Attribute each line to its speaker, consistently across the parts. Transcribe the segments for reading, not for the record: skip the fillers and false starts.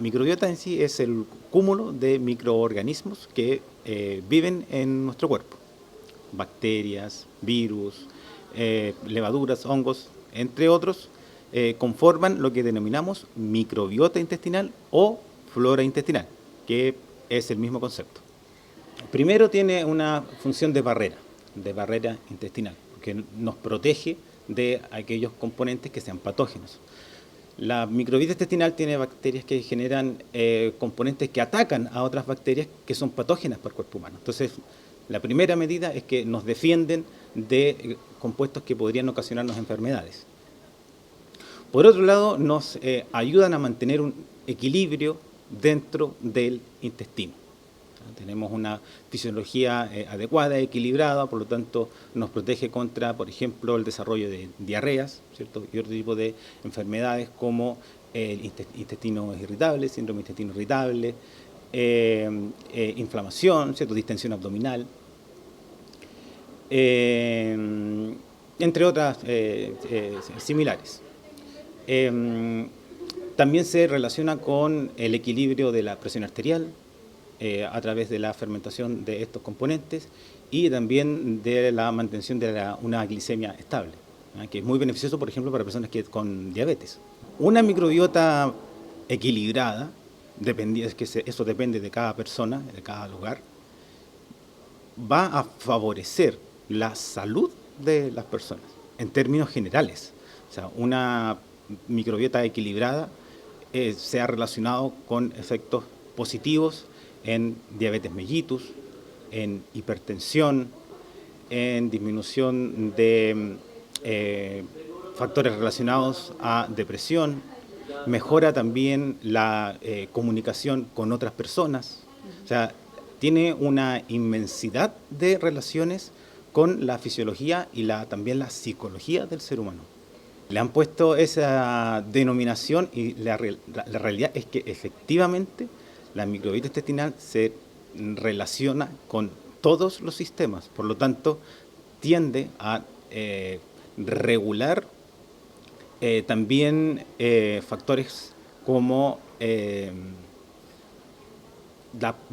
Speaker 1: Microbiota en sí es el cúmulo de microorganismos que viven en nuestro cuerpo. Bacterias, virus, levaduras, hongos, entre otros, conforman lo que denominamos microbiota intestinal o flora intestinal, que es el mismo concepto. Primero tiene una función de barrera intestinal, que nos protege de aquellos componentes que sean patógenos. La microbiota intestinal tiene bacterias que generan componentes que atacan a otras bacterias que son patógenas para el cuerpo humano. Entonces, la primera medida es que nos defienden de compuestos que podrían ocasionarnos enfermedades. Por otro lado, nos ayudan a mantener un equilibrio dentro del intestino. Tenemos una fisiología adecuada, equilibrada, por lo tanto nos protege contra, por ejemplo, el desarrollo de diarreas, ¿cierto? Y otro tipo de enfermedades como el intestino irritable, síndrome de intestino irritable, inflamación, ¿cierto? Distensión abdominal, entre otras similares. También se relaciona con el equilibrio de la presión arterial, a través de la fermentación de estos componentes y también de la mantención de una glicemia estable, que es muy beneficioso, por ejemplo, para personas con diabetes. Una microbiota equilibrada, eso depende de cada persona, de cada lugar, va a favorecer la salud de las personas en términos generales. O sea, una microbiota equilibrada se ha relacionado con efectos positivos en diabetes mellitus, en hipertensión, en disminución de factores relacionados a depresión, mejora también la comunicación con otras personas, o sea, tiene una inmensidad de relaciones con la fisiología y también la psicología del ser humano. Le han puesto esa denominación y la realidad es que efectivamente la microbiota intestinal se relaciona con todos los sistemas, por lo tanto tiende a regular también factores como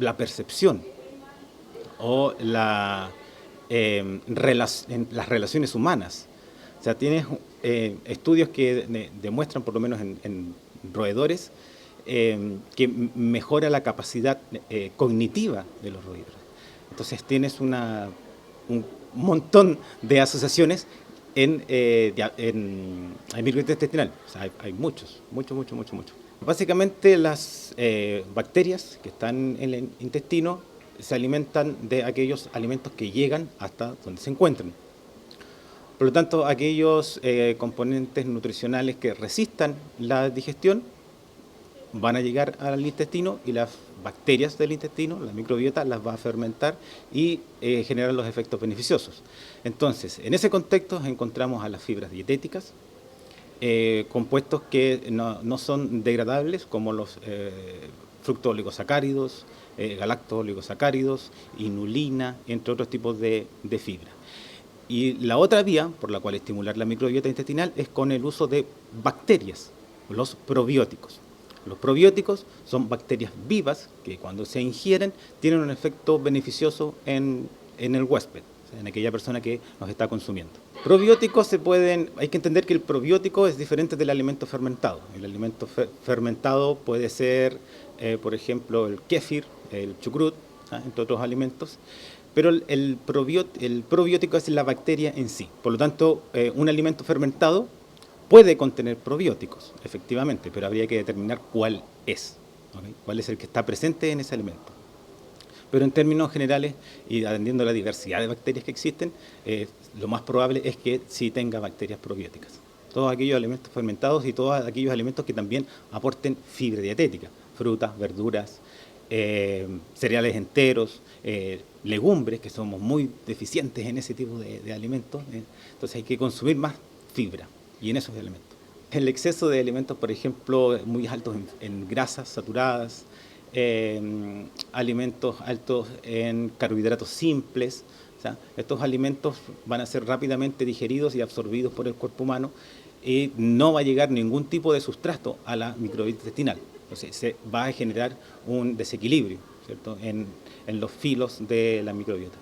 Speaker 1: la percepción o las relaciones humanas. O sea, tienes estudios que demuestran, por lo menos en roedores, que mejora la capacidad cognitiva de los roedores. Entonces tienes un montón de asociaciones en microbiota intestinal. O sea, hay muchos. Básicamente las bacterias que están en el intestino se alimentan de aquellos alimentos que llegan hasta donde se encuentran. Por lo tanto, aquellos componentes nutricionales que resistan la digestión van a llegar al intestino y las bacterias del intestino, la microbiota, las va a fermentar y generar los efectos beneficiosos. Entonces, en ese contexto encontramos a las fibras dietéticas, compuestos que no son degradables, como los fructooligosacáridos, galactooligosacáridos, inulina, entre otros tipos de fibra. Y la otra vía por la cual estimular la microbiota intestinal es con el uso de bacterias, los probióticos. Los probióticos son bacterias vivas que cuando se ingieren tienen un efecto beneficioso en el huésped, o sea, en aquella persona que nos está consumiendo. Probióticos hay que entender que el probiótico es diferente del alimento fermentado. El alimento fermentado puede ser, por ejemplo, el kéfir, el chucrut, entre otros alimentos, pero el probiótico es la bacteria en sí. Por lo tanto, un alimento fermentado puede contener probióticos, efectivamente, pero habría que determinar cuál es, ¿okay? Cuál es el que está presente en ese alimento. Pero en términos generales, y atendiendo a la diversidad de bacterias que existen, lo más probable es que sí tenga bacterias probióticas. Todos aquellos alimentos fermentados y todos aquellos alimentos que también aporten fibra dietética, frutas, verduras, cereales enteros, legumbres, que somos muy deficientes en ese tipo de alimentos, entonces hay que consumir más fibra y en esos elementos. El exceso de alimentos, por ejemplo, muy altos en grasas saturadas, alimentos altos en carbohidratos simples, o sea, estos alimentos van a ser rápidamente digeridos y absorbidos por el cuerpo humano y no va a llegar ningún tipo de sustrato a la microbiota intestinal. Entonces se va a generar un desequilibrio, ¿cierto?, en los filos de la microbiota.